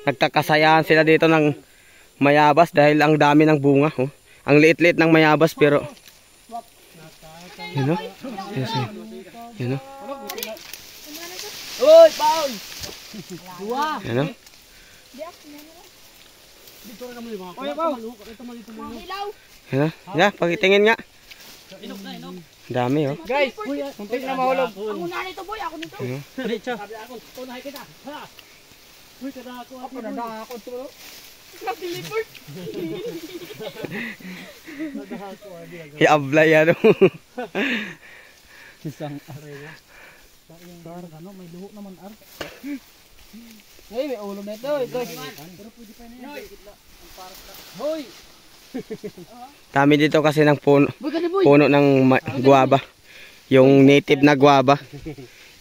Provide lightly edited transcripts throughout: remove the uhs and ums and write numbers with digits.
Nagkakasayahan sila dito ng mayabas dahil ang dami ng bunga. Oh. Ang liit-liit ng mayabas pero yun o. Yun o. Uy, Paul! Yun o. Yun o. Yeah, pakitingin nga. Dami oh. Guys, muntik na mahulog. Ako na nito boy, ako nito. Diretso. Sabi ako, tunahay kita. Uy, kada ako. Ako na ako to. Nag-deliver. I-ablay ano. Isang area. Dar ano, may luho naman ar. Hey, may ulo na ito, guys. Pero pwede pa na yan. Hoy. Dami dito kasi ng puno ng guava. Yung native na guava.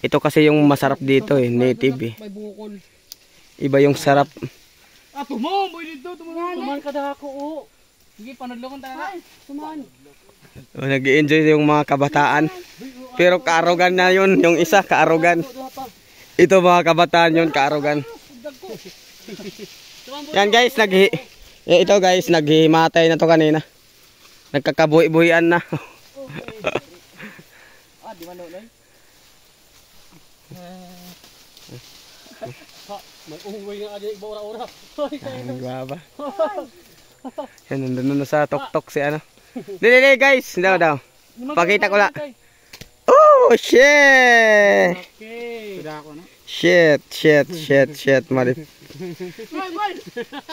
Ito kasi yung masarap dito eh, native eh. May bukol. Iba yung sarap. Tumon, boy dito, tuman kada ako. Oh. Sige, panadlokon tayo na. Tuman. Oh, nag-i-enjoy yung mga kabataan. Pero kaarogan na yun, yung isa kaarogan. Ito mga kabataan yun, kaarogan. Yan guys, ito guys, naghimatay na to kanina. Nagkakabuhi-buhian na. Di man noon. May unggoy nga aja iba ora-ora. Ang guwaba. Yan, nandun na sa tok-tok si ano. Dili guys, daw. Pakita ko lang. Oh, shit! Okay. Sudah ako na. Shit, mali.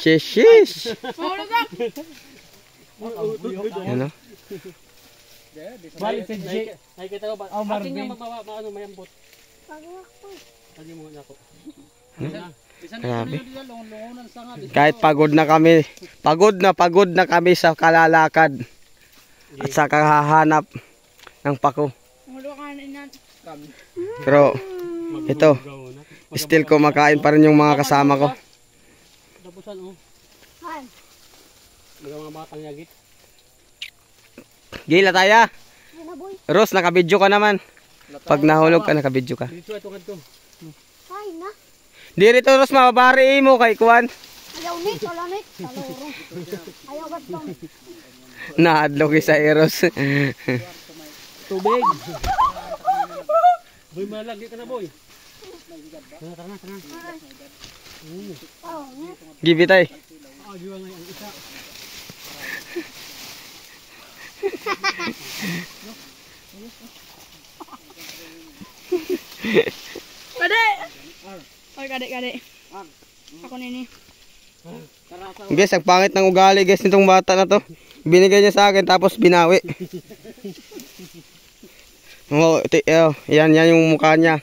Shish. Ano? Balik si Jay. Ay kita ko ba? Akin yung maano mayambot. Lagi mo na ako. Grabe. Kahit pagod na kami sa kalalakad at sa kahahanap ng pako. Pero ito, still kumakain pa rin yung mga kasama ko. Tapusan oh. Mga batang yagit. Gila tayo. Ros, nakabidyo ka naman. Pag nahulog ka, nakabidyo ka. Dito ito kadto. Ay na. Di rito Ros, mababari mo kay Kuan. Ayaw nit, wala nit. Ayaw gatong. Naadlog sa Eros. Tubig. Boy, malagi ka na boy. Tara. Gibi tay. Giwa nga ang isa. Kade. Oy, kade. Ako nini. Guys, ang pangit ng ugali guys nitong bata na to. Binigay niya sa akin tapos binawi. Oh, yan yung mukha niya.